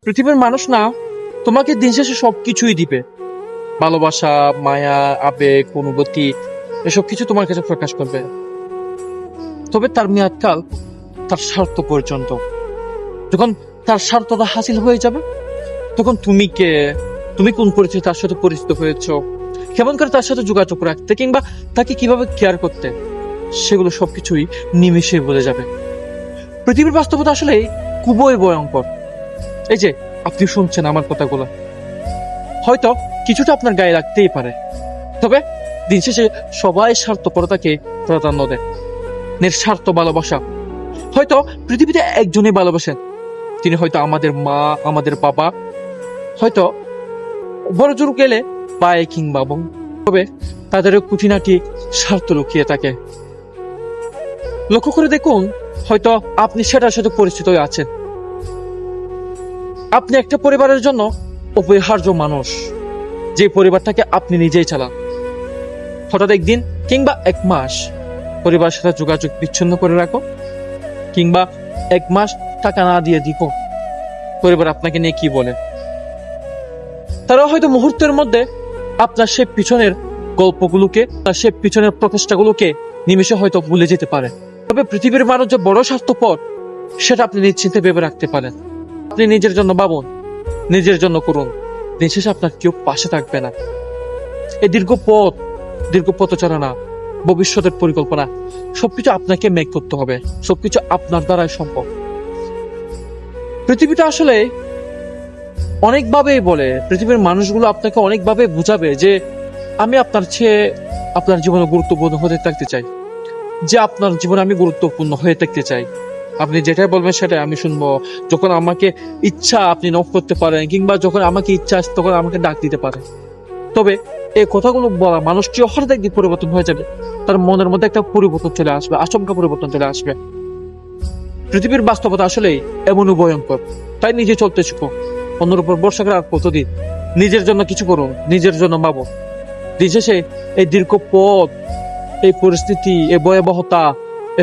পৃথিবীর মানুষ না তোমাকে দিন শেষে সবকিছুই দিবে। ভালোবাসা, মায়া, আবেগ, অনুভূতি, এসব কিছু তোমার কাছে প্রকাশ করবে। তবে তার মেয়াদকাল তার স্বার্থ পর্যন্ত। যখন তার স্বার্থটা হাসিল হয়ে যাবে, তখন তুমি কে, তুমি কোন পরিস্থিতি তার সাথে পরিচিত হয়েছো, কেমন করে তার সাথে যোগাযোগ রাখতে কিংবা তাকে কিভাবে কেয়ার করতে, সেগুলো সবকিছুই নিমেষে বলে যাবে। পৃথিবীর বাস্তবতা আসলে খুবই ভয়ঙ্কর। এই যে আপনি শুনছেন আমার কথাগুলো, হয়তো কিছুটা আপনার গায়ে লাগতেই পারে, তবে দিন শেষে সবাই স্বার্থপরতাকে প্রাধান্য দেয়। নিঃস্বার্থ ভালোবাসা, হয়তো পৃথিবীতে একজনই ভালোবাসেন, তিনি হয়তো আমাদের মা, আমাদের বাবা, হয়তো বড় জোর গেলে ভাই কিংবা বোন। তবে তাদের খুঁটিনাটি স্বার্থ লুকিয়ে থাকে। লক্ষ্য করে দেখুন, হয়তো আপনি সেটার সাথে পরিচিত আছেন। আপনি একটা পরিবারের জন্য অপরিহার্য মানুষ, যে পরিবারটাকে আপনি নিজেই চালান। হঠাৎ একদিন কিংবা এক মাস পরিবারের সাথে যোগাযোগ বিচ্ছিন্ন করে রাখো, কিংবা এক মাস টাকা না দিয়ে দিব, পরিবার আপনাকে নিয়ে কি বলে। তারা হয়তো মুহূর্তের মধ্যে আপনার সে পিছনের গল্পগুলোকে, তার সে পিছনের প্রচেষ্টাগুলোকে নিমেষে হয়তো ভুলে যেতে পারে। তবে পৃথিবীর মানুষ যে বড় স্বার্থপর, সেটা আপনি নিশ্চিন্তে ভেবে রাখতে পারেন। আপনি নিজের জন্য ভাবুন, নিজের জন্য করুন, দিন শেষে আপনার কেউ পাশে থাকবে না। এই দীর্ঘ পথচারণা, ভবিষ্যতের পরিকল্পনা, সবকিছু আপনাকে মেক করতে হবে, সবকিছু আপনার দ্বারাই সম্ভব। পৃথিবীটা আসলে অনেকভাবেই বলে, পৃথিবীর মানুষগুলো আপনাকে অনেকভাবে বুঝাবে যে আমি আপনার চেয়ে আপনার জীবনে গুরুত্বপূর্ণ হতে থাকতে চাই, যে আপনার জীবনে আমি গুরুত্বপূর্ণ হয়ে থাকতে চাই। আপনি যেটাই বলবেন সেটাই আমি শুনবো। যখন আমাকে ইচ্ছা আপনি নক করতে পারেন, কিংবা যখন আমাকে ইচ্ছা আসে তখন আমাকে ডাক দিতে পারেন। তবে এই কথাগুলো বলা মানুষটি হঠাৎ একদিন পরিবর্তন হয়ে যাবে, তার মনের মধ্যে একটা পরিবর্তন চলে আসবে, আচমকা পরিবর্তন চলে আসবে। পৃথিবীর বাস্তবতা আসলেই এমনই ভয়ঙ্কর। তাই নিজে চলতে শিখো, অন্যের উপর ভরসা করে আর কতদিন। নিজের জন্য কিছু করুন, নিজের জন্য ভাবুন। দিন শেষে এই দীর্ঘ পথ, এই পরিস্থিতি, এই ভয়াবহতা,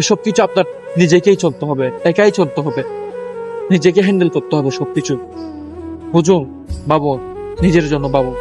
এসব কিছু আপনার নিজেকেই চলতে হবে, একাই চলতে হবে, নিজেকে হ্যান্ডেল করতে হবে সবকিছু। বুঝুন, ভাবুন, নিজের জন্য ভাবুন।